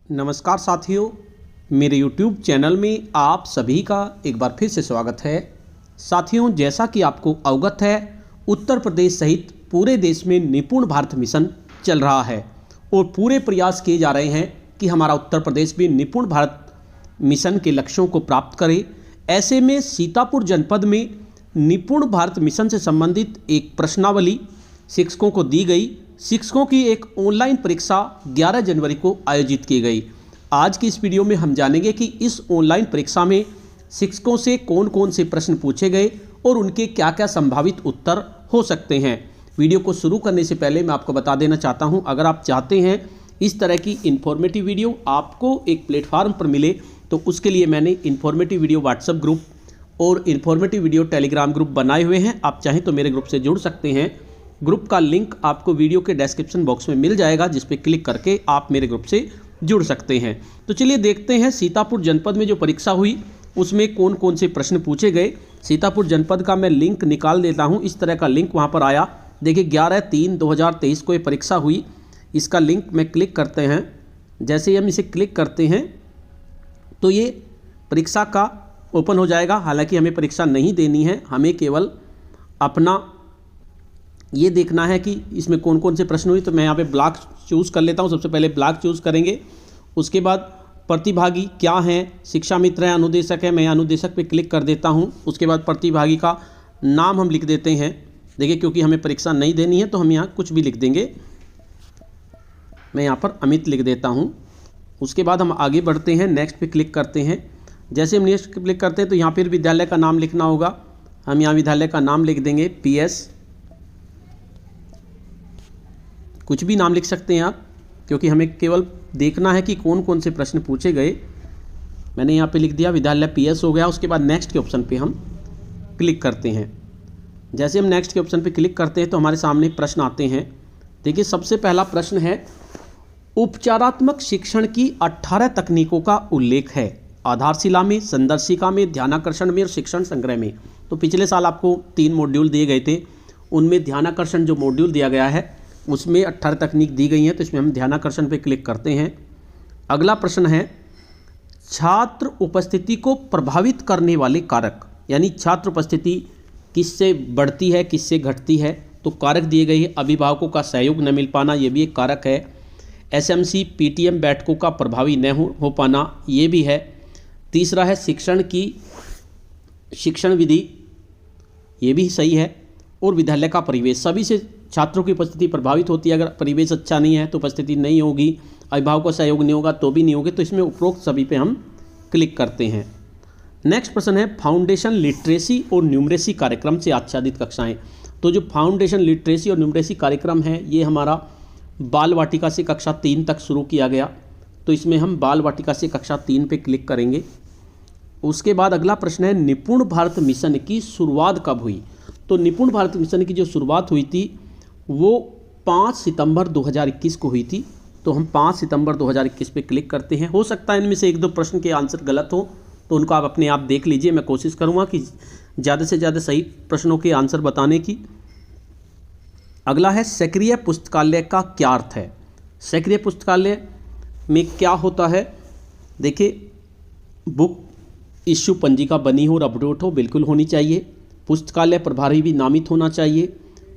नमस्कार साथियों, मेरे YouTube चैनल में आप सभी का एक बार फिर से स्वागत है। साथियों, जैसा कि आपको अवगत है, उत्तर प्रदेश सहित पूरे देश में निपुण भारत मिशन चल रहा है और पूरे प्रयास किए जा रहे हैं कि हमारा उत्तर प्रदेश भी निपुण भारत मिशन के लक्ष्यों को प्राप्त करे। ऐसे में सीतापुर जनपद में निपुण भारत मिशन से संबंधित एक प्रश्नावली शिक्षकों को दी गई। शिक्षकों की एक ऑनलाइन परीक्षा 11 जनवरी को आयोजित की गई। आज की इस वीडियो में हम जानेंगे कि इस ऑनलाइन परीक्षा में शिक्षकों से कौन कौन से प्रश्न पूछे गए और उनके क्या क्या संभावित उत्तर हो सकते हैं। वीडियो को शुरू करने से पहले मैं आपको बता देना चाहता हूं, अगर आप चाहते हैं इस तरह की इन्फॉर्मेटिव वीडियो आपको एक प्लेटफार्म पर मिले तो उसके लिए मैंने इन्फॉर्मेटिव वीडियो व्हाट्सएप ग्रुप और इन्फॉर्मेटिव वीडियो टेलीग्राम ग्रुप बनाए हुए हैं। आप चाहें तो मेरे ग्रुप से जुड़ सकते हैं। ग्रुप का लिंक आपको वीडियो के डिस्क्रिप्शन बॉक्स में मिल जाएगा, जिस पे क्लिक करके आप मेरे ग्रुप से जुड़ सकते हैं। तो चलिए देखते हैं सीतापुर जनपद में जो परीक्षा हुई उसमें कौन कौन से प्रश्न पूछे गए। सीतापुर जनपद का मैं लिंक निकाल देता हूं। इस तरह का लिंक वहां पर आया। देखिए 11/3/2023 को ये परीक्षा हुई। इसका लिंक में क्लिक करते हैं। जैसे ही हम इसे क्लिक करते हैं तो ये परीक्षा का ओपन हो जाएगा। हालांकि हमें परीक्षा नहीं देनी है, हमें केवल अपना ये देखना है कि इसमें कौन कौन से प्रश्न हुए। तो मैं यहाँ पे ब्लॉक चूज़ कर लेता हूँ। सबसे पहले ब्लॉक चूज़ करेंगे। उसके बाद प्रतिभागी क्या हैं, शिक्षा मित्र हैं, अनुदेशक है। मैं अनुदेशक पे क्लिक कर देता हूँ। उसके बाद प्रतिभागी का नाम हम लिख देते हैं। देखिए क्योंकि हमें परीक्षा नहीं देनी है तो हम यहाँ कुछ भी लिख देंगे। मैं यहाँ पर अमित लिख देता हूँ। उसके बाद हम आगे बढ़ते हैं, नेक्स्ट पे क्लिक करते हैं। जैसे हम नेक्स्ट क्लिक करते हैं तो यहाँ फिर विद्यालय का नाम लिखना होगा। हम यहाँ विद्यालय का नाम लिख देंगे PS, कुछ भी नाम लिख सकते हैं आप, क्योंकि हमें केवल देखना है कि कौन कौन से प्रश्न पूछे गए। मैंने यहाँ पे लिख दिया विद्यालय PS हो गया। उसके बाद नेक्स्ट के ऑप्शन पे हम क्लिक करते हैं। जैसे हम नेक्स्ट के ऑप्शन पे क्लिक करते हैं तो हमारे सामने प्रश्न आते हैं। देखिए सबसे पहला प्रश्न है, उपचारात्मक शिक्षण की 18 तकनीकों का उल्लेख है आधारशिला में, संदर्शिका में, ध्यानाकर्षण में और शिक्षण संग्रह में। तो पिछले साल आपको 3 मॉड्यूल दिए गए थे, उनमें ध्यानाकर्षण जो मॉड्यूल दिया गया है उसमें 18 तकनीक दी गई हैं। तो इसमें हम ध्यानाकर्षण पे क्लिक करते हैं। अगला प्रश्न है, छात्र उपस्थिति को प्रभावित करने वाले कारक, यानी छात्र उपस्थिति किससे बढ़ती है किससे घटती है। तो कारक दिए गए हैं। अभिभावकों का सहयोग न मिल पाना, ये भी एक कारक है। SMC PTM बैठकों का प्रभावी न हो पाना, ये भी है। तीसरा है शिक्षण की शिक्षण विधि, ये भी सही है। और विद्यालय का परिवेश, सभी से छात्रों की उपस्थिति प्रभावित होती है। अगर परिवेश अच्छा नहीं है तो उपस्थिति नहीं होगी, अभिभावक का सहयोग नहीं होगा तो भी नहीं होगी। तो इसमें उपरोक्त सभी पे हम क्लिक करते हैं। नेक्स्ट प्रश्न है, फाउंडेशन लिटरेसी और न्यूमरेसी कार्यक्रम से आच्छादित कक्षाएं। तो जो फाउंडेशन लिटरेसी और न्यूमरेसी कार्यक्रम है ये हमारा बाल वाटिका से कक्षा 3 तक शुरू किया गया। तो इसमें हम बाल वाटिका से कक्षा 3 पे क्लिक करेंगे। उसके बाद अगला प्रश्न है, निपुण भारत मिशन की शुरुआत कब हुई। तो निपुण भारत मिशन की जो शुरुआत हुई थी वो 5 सितंबर 2021 को हुई थी। तो हम 5 सितंबर 2021 पे क्लिक करते हैं। हो सकता है इनमें से 1-2 प्रश्न के आंसर गलत हो तो उनको आप अपने आप देख लीजिए। मैं कोशिश करूंगा कि ज़्यादा से ज़्यादा सही प्रश्नों के आंसर बताने की। अगला है, सक्रिय पुस्तकालय का क्या अर्थ है। सक्रिय पुस्तकालय में क्या होता है। देखिए बुक इश्यू पंजिका बनी हो और अपडेट हो, बिल्कुल होनी चाहिए। पुस्तकालय प्रभारी भी नामित होना चाहिए।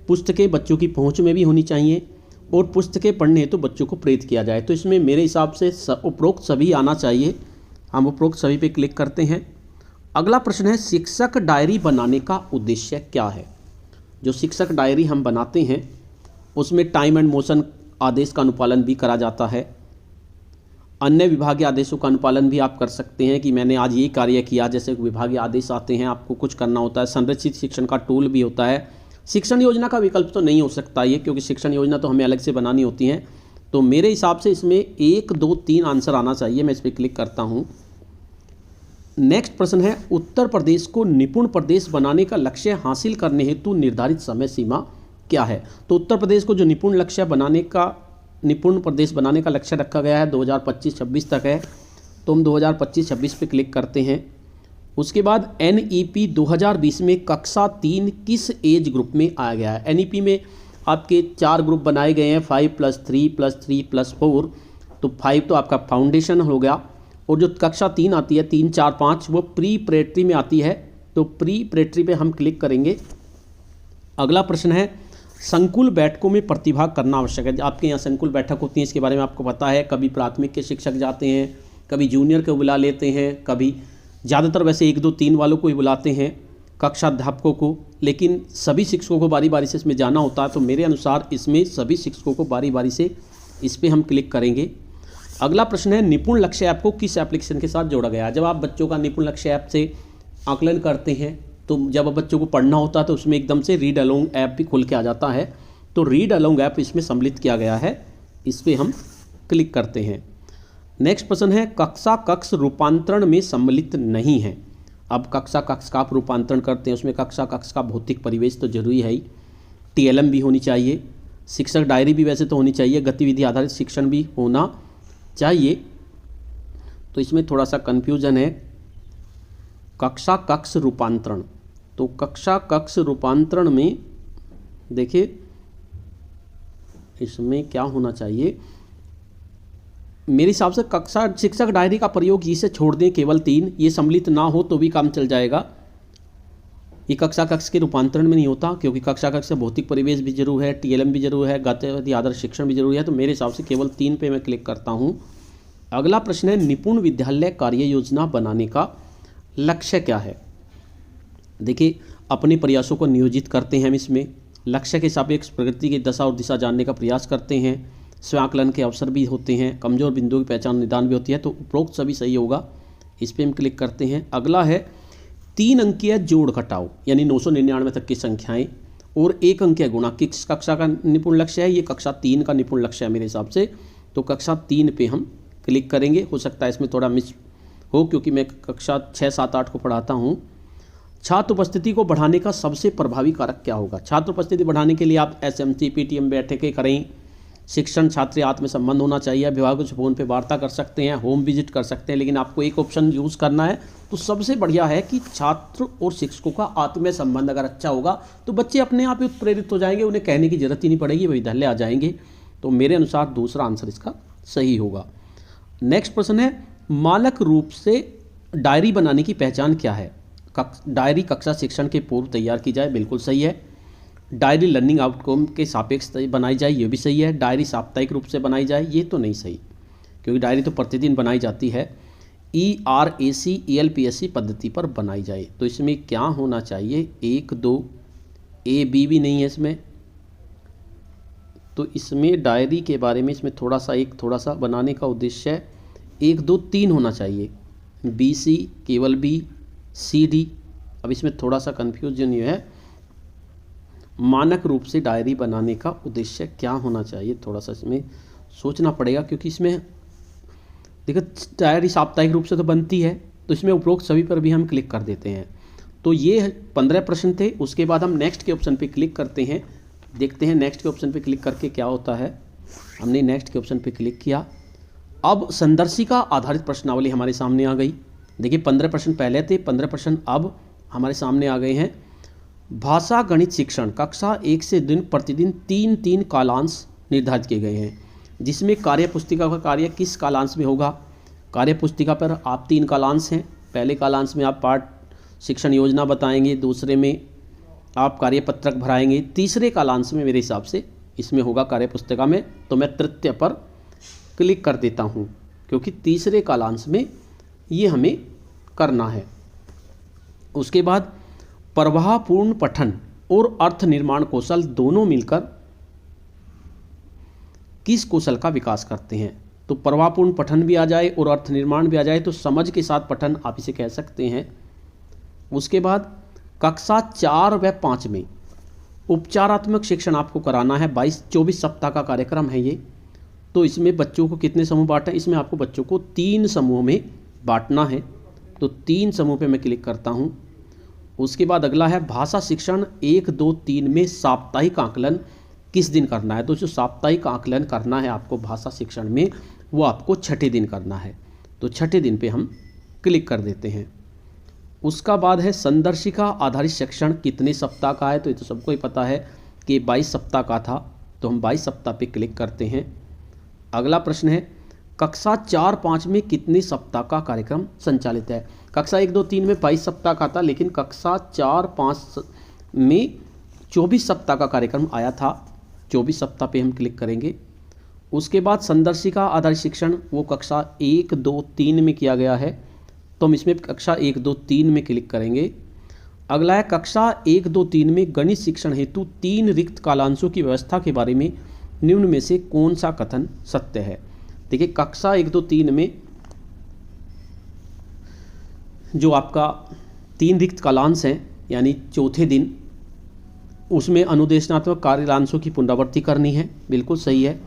पुस्तकें बच्चों की पहुंच में भी होनी चाहिए और पुस्तकें पढ़ने हेतु बच्चों को प्रेरित किया जाए। तो इसमें मेरे हिसाब से उपरोक्त सभी आना चाहिए। हम उपरोक्त सभी पे क्लिक करते हैं। अगला प्रश्न है, शिक्षक डायरी बनाने का उद्देश्य क्या है। जो शिक्षक डायरी हम बनाते हैं उसमें टाइम एंड मोशन आदेश का अनुपालन भी करा जाता है। अन्य विभागीय आदेशों का अनुपालन भी आप कर सकते हैं कि मैंने आज ये कार्य किया। जैसे विभागीय आदेश आते हैं, आपको कुछ करना होता है। संरचित शिक्षण का टूल भी होता है। शिक्षण योजना का विकल्प तो नहीं हो सकता ये, क्योंकि शिक्षण योजना तो हमें अलग से बनानी होती है। तो मेरे हिसाब से इसमें 1, 2, 3 आंसर आना चाहिए। मैं इस पर क्लिक करता हूँ। नेक्स्ट प्रश्न है, उत्तर प्रदेश को निपुण प्रदेश बनाने का लक्ष्य हासिल करने हेतु निर्धारित समय सीमा क्या है। तो उत्तर प्रदेश को जो निपुण प्रदेश बनाने का लक्ष्य रखा गया है 2025-26 तक है। तो हम 2025-26 पे क्लिक करते हैं। उसके बाद NEP 2020 में कक्षा 3 किस एज ग्रुप में आया गया है। NEP में आपके 4 ग्रुप बनाए गए हैं, 5+3+3+4। तो 5 तो आपका फाउंडेशन हो गया, और जो कक्षा 3 आती है 3, 4, 5 वो प्री प्रेटरी में आती है, तो प्री प्रेटरी पे हम क्लिक करेंगे। अगला प्रश्न है संकुल बैठकों में प्रतिभाग करना आवश्यक है। आपके यहाँ संकुल बैठक होती है, इसके बारे में आपको पता है। कभी प्राथमिक के शिक्षक जाते हैं, कभी जूनियर को बुला लेते हैं, कभी ज़्यादातर वैसे 1, 2, 3 वालों को ही बुलाते हैं, कक्षा अध्यापकों को, लेकिन सभी शिक्षकों को बारी बारी से इसमें जाना होता है। तो मेरे अनुसार इसमें सभी शिक्षकों को बारी बारी से इस पर हम क्लिक करेंगे। अगला प्रश्न है निपुण लक्ष्य ऐप को किस एप्लीकेशन के साथ जोड़ा गया है। जब आप बच्चों का निपुण लक्ष्य ऐप से आकलन करते हैं तो जब बच्चों को पढ़ना होता है तो उसमें एकदम से रीड अलोंग ऐप भी खुल के आ जाता है, तो रीड अलोंग ऐप इसमें सम्मिलित किया गया है, इस पर हम क्लिक करते हैं। नेक्स्ट प्रश्न है कक्षा कक्ष रूपांतरण में सम्मिलित नहीं है। अब कक्षा कक्ष का आप रूपांतरण करते हैं, उसमें कक्षा कक्ष का भौतिक परिवेश तो जरूरी है ही, TLM भी होनी चाहिए, शिक्षक डायरी भी वैसे तो होनी चाहिए, गतिविधि आधारित शिक्षण भी होना चाहिए। तो इसमें थोड़ा सा कन्फ्यूजन है। कक्षा कक्ष रूपांतरण, तो कक्षा कक्ष रूपांतरण में देखिए इसमें क्या होना चाहिए, मेरे हिसाब से कक्षा शिक्षक डायरी का प्रयोग इसे छोड़ दें, केवल 3, ये सम्मिलित ना हो तो भी काम चल जाएगा। ये कक्षा कक्ष के रूपांतरण में नहीं होता, क्योंकि कक्षा कक्ष से भौतिक परिवेश भी जरूर है, TLM भी जरूर है, गतिविधि आधारित शिक्षण भी जरूरी है। तो मेरे हिसाब से केवल 3 पे मैं क्लिक करता हूँ। अगला प्रश्न है निपुण विद्यालय कार्य योजना बनाने का लक्ष्य क्या है। देखिए अपने प्रयासों को नियोजित करते हैं हम इसमें, लक्ष्य के सापेक्ष प्रगति की दशा और दिशा जानने का प्रयास करते हैं, स्वआकलन के अवसर भी होते हैं, कमजोर बिंदुओं की पहचान निदान भी होती है। तो उपरोक्त सभी सही होगा, इस पर हम क्लिक करते हैं। अगला है 3 अंकीय जोड़ घटाओ, यानी 999 तक की संख्याएं और 1 अंकीय गुणा किस कक्षा का निपुण लक्ष्य है, ये कक्षा 3 का निपुण लक्ष्य है मेरे हिसाब से। तो कक्षा 3 पे हम क्लिक करेंगे। हो सकता है इसमें थोड़ा मिस हो, क्योंकि मैं कक्षा 6, 7, 8 को पढ़ाता हूँ। छात्र उपस्थिति को बढ़ाने का सबसे प्रभावी कारक क्या होगा। छात्र उपस्थिति बढ़ाने के लिए आप SMC PTM बैठकें करें, शिक्षण छात्र आत्म संबंध होना चाहिए, अभिभावकों से फ़ोन पे वार्ता कर सकते हैं, होम विजिट कर सकते हैं, लेकिन आपको एक ऑप्शन यूज़ करना है। तो सबसे बढ़िया है कि छात्र और शिक्षकों का आत्मीय संबंध अगर अच्छा होगा तो बच्चे अपने आप ही उत्प्रेरित हो जाएंगे, उन्हें कहने की जरूरत ही नहीं पड़ेगी, वे विद्यालय आ जाएंगे। तो मेरे अनुसार दूसरा आंसर इसका सही होगा। नेक्स्ट प्रश्न है मानक रूप से डायरी बनाने की पहचान क्या है। डायरी कक्षा शिक्षण के पूर्व तैयार की जाए, बिल्कुल सही है। डायरी लर्निंग आउटकम के सापेक्ष बनाई जाए, ये भी सही है। डायरी साप्ताहिक रूप से बनाई जाए, ये तो नहीं सही, क्योंकि डायरी तो प्रतिदिन बनाई जाती है। ERAC ELPSC पद्धति पर बनाई जाए, तो इसमें क्या होना चाहिए 1, 2, A B भी नहीं है इसमें। तो इसमें डायरी के बारे में इसमें थोड़ा सा बनाने का उद्देश्य है 1, 2, 3 होना चाहिए, BC केवल B, CD। अब इसमें थोड़ा सा कन्फ्यूजन ये है, मानक रूप से डायरी बनाने का उद्देश्य क्या होना चाहिए, थोड़ा सा इसमें सोचना पड़ेगा, क्योंकि इसमें देखो डायरी साप्ताहिक रूप से तो बनती है, तो इसमें उपरोक्त सभी पर भी हम क्लिक कर देते हैं। तो ये 15 प्रश्न थे। उसके बाद हम नेक्स्ट के ऑप्शन पे क्लिक करते हैं, देखते हैं नेक्स्ट के ऑप्शन पे क्लिक करके क्या होता है। हमने नेक्स्ट के ऑप्शन पे क्लिक किया। अब संदर्शिका आधारित प्रश्नावली हमारे सामने आ गई। देखिए 15 प्रश्न पहले थे, 15 प्रश्न अब हमारे सामने आ गए हैं। भाषा गणित शिक्षण कक्षा 1 से प्रतिदिन 3 कालांश निर्धारित किए गए हैं, जिसमें कार्य पुस्तिका का कार्य किस कालांश में होगा। कार्य पुस्तिका पर आप 3 कालांश हैं। पहले कालांश में आप पाठ शिक्षण योजना बताएंगे, दूसरे में आप कार्यपत्रक भराएंगे, तीसरे कालांश में मेरे हिसाब से इसमें होगा कार्य पुस्तिका में। तो मैं तृतीय पर क्लिक कर देता हूँ, क्योंकि तीसरे कालांश में ये हमें करना है। उसके बाद प्रवाहपूर्ण पठन और अर्थ निर्माण कौशल दोनों मिलकर किस कौशल का विकास करते हैं। तो प्रवाहपूर्ण पठन भी आ जाए और अर्थ निर्माण भी आ जाए तो समझ के साथ पठन आप इसे कह सकते हैं। उसके बाद कक्षा 4 व 5 में उपचारात्मक शिक्षण आपको कराना है। 24 सप्ताह का कार्यक्रम है ये। तो इसमें बच्चों को कितने समूह बांटा है, इसमें आपको बच्चों को 3 समूह में बांटना है। तो 3 समूह पे मैं क्लिक करता हूँ। उसके बाद अगला है भाषा शिक्षण 1, 2, 3 में साप्ताहिक आकलन किस दिन करना है। तो जो साप्ताहिक आकलन करना है आपको भाषा शिक्षण में, वो आपको छठे दिन करना है। तो छठे दिन पे हम क्लिक कर देते हैं। उसका बाद है संदर्शिका आधारित शिक्षण कितने सप्ताह का है। तो ये तो सबको ही पता है कि 22 सप्ताह का था, तो हम 22 सप्ताह पे क्लिक करते हैं। अगला प्रश्न है कक्षा 4-5 में कितने सप्ताह का कार्यक्रम संचालित है? कक्षा 1, 2, 3 में 22 सप्ताह का था, लेकिन कक्षा 4-5 में 24 सप्ताह का कार्यक्रम आया था। 24 सप्ताह पे हम क्लिक करेंगे। उसके बाद संदर्शिका आधारित शिक्षण वो कक्षा 1, 2, 3 में किया गया है, तो हम इसमें कक्षा 1, 2, 3 में क्लिक करेंगे। अगला है कक्षा 1, 2, 3 में गणित शिक्षण हेतु 3 रिक्त कालांशों की व्यवस्था के बारे में निम्न में से कौन सा कथन सत्य है? देखिए, कक्षा 1, 2, 3 में जो आपका 3 रिक्त कालांश हैं, यानी चौथे दिन, उसमें अनुदेशनात्मक कार्यांशों की पुनरावृत्ति करनी है, बिल्कुल सही है।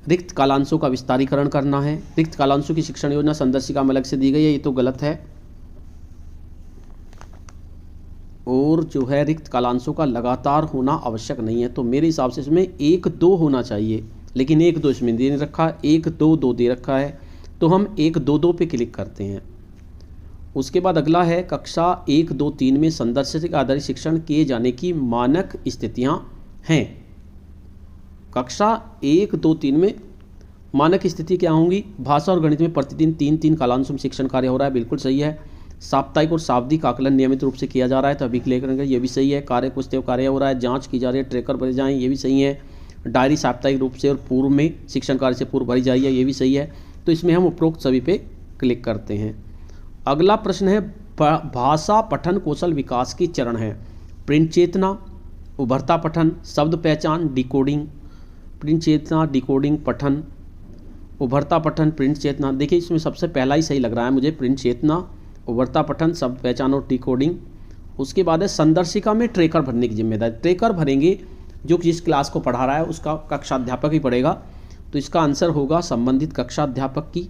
रिक्त कालांशों का विस्तारीकरण करना है। रिक्त कालांशों की शिक्षण योजना संदर्शिका में अलग से दी गई है, ये तो गलत है। और जो है रिक्त कालांशों का लगातार होना आवश्यक नहीं है, तो मेरे हिसाब से इसमें 1, 2 होना चाहिए, लेकिन 1, 2 इसमें दे नहीं रखा, 1, 2, 2 दे रखा है, तो हम 1, 2, 2 पे क्लिक करते हैं। उसके बाद अगला है कक्षा 1, 2, 3 में संदर्शिका आधारित शिक्षण किए जाने की मानक स्थितियां हैं। कक्षा 1, 2, 3 में मानक स्थिति क्या होंगी? भाषा और गणित में प्रतिदिन 3-3 कालांशों में शिक्षण कार्य हो रहा है, बिल्कुल सही है। साप्ताहिक और शाब्दिक आकलन नियमित रूप से किया जा रहा है, तो अभी क्लिक करेंगे, ये भी सही है। कार्य कुछ कार्य हो रहा है, जांच की जा रही है, ट्रैकर भरे जाएँ, ये भी सही है। डायरी साप्ताहिक रूप से और पूर्व में शिक्षण कार्य से पूर्व भरी जाए, ये भी सही है। तो इसमें हम उपरोक्त सभी पे क्लिक करते हैं। अगला प्रश्न है भाषा पठन कौशल विकास के चरण है। प्रिंट चेतना, उभरता पठन, शब्द पहचान, डिकोडिंग। प्रिंट चेतना, डिकोडिंग, पठन, उभरता पठन, प्रिंट चेतना। देखिए, इसमें सबसे पहला ही सही लग रहा है मुझे, प्रिंट चेतना, उभरता पठन, शब्द पहचान और डिकोडिंग। उसके बाद है संदर्शिका में ट्रैकर भरने की जिम्मेदारी। ट्रैकर भरेंगे जो जिस क्लास को पढ़ा रहा है उसका कक्षाध्यापक ही पढ़ेगा, तो इसका आंसर होगा संबंधित कक्षाध्यापक की।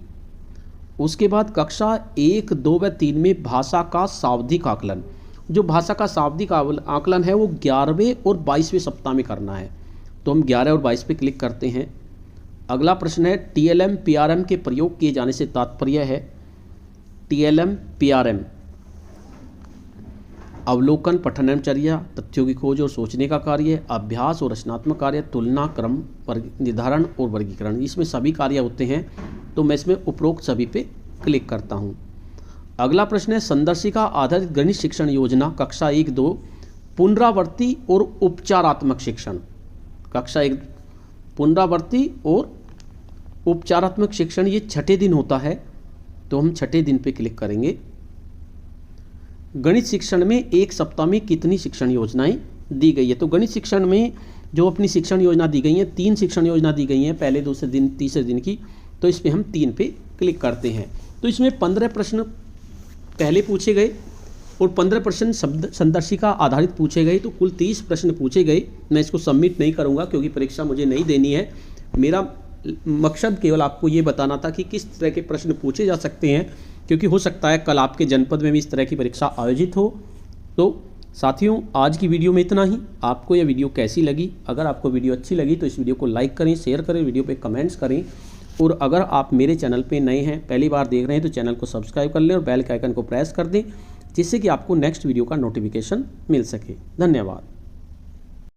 उसके बाद कक्षा 1, 2 व 3 में भाषा का शाब्दिक आकलन। जो भाषा का शाब्दिक आकलन है वो 11वें और 22वें सप्ताह में करना है, तो हम 11 और 22 पे क्लिक करते हैं। अगला प्रश्न है TLM PRM के प्रयोग किए जाने से तात्पर्य है। TLM PRM अवलोकन, पठनचर्या, तथ्यों की खोज और सोचने का कार्य, अभ्यास और रचनात्मक कार्य, तुलना, क्रम निर्धारण और वर्गीकरण, इसमें सभी कार्य होते हैं, तो मैं इसमें उपरोक्त सभी पे क्लिक करता हूँ। अगला प्रश्न है संदर्शिका आधारित गणित शिक्षण योजना कक्षा 1, 2 पुनरावृत्ति और उपचारात्मक शिक्षण। कक्षा 1 पुनरावृत्ति और उपचारात्मक शिक्षण, ये 6ठे दिन होता है, तो हम 6ठे दिन पे क्लिक करेंगे। गणित शिक्षण में एक सप्ताह में कितनी शिक्षण योजनाएं दी गई है? तो गणित शिक्षण में जो अपनी शिक्षण योजना दी गई है, 3 शिक्षण योजना दी गई हैं, पहले, दूसरे दिन, तीसरे दिन की, तो इस पर हम 3 पे क्लिक करते हैं। तो इसमें 15 प्रश्न पहले पूछे गए और 15 प्रश्न संदर्शिका आधारित पूछे गए, तो कुल 30 प्रश्न पूछे गए। मैं इसको सबमिट नहीं करूँगा क्योंकि परीक्षा मुझे नहीं देनी है। मेरा मकसद केवल आपको ये बताना था कि किस तरह के प्रश्न पूछे जा सकते हैं, क्योंकि हो सकता है कल आपके जनपद में भी इस तरह की परीक्षा आयोजित हो। तो साथियों, आज की वीडियो में इतना ही। आपको यह वीडियो कैसी लगी? अगर आपको वीडियो अच्छी लगी तो इस वीडियो को लाइक करें, शेयर करें, वीडियो पे कमेंट्स करें, और अगर आप मेरे चैनल पे नए हैं, पहली बार देख रहे हैं, तो चैनल को सब्सक्राइब कर लें और बेल के आइकन को प्रेस कर दें, जिससे कि आपको नेक्स्ट वीडियो का नोटिफिकेशन मिल सके। धन्यवाद।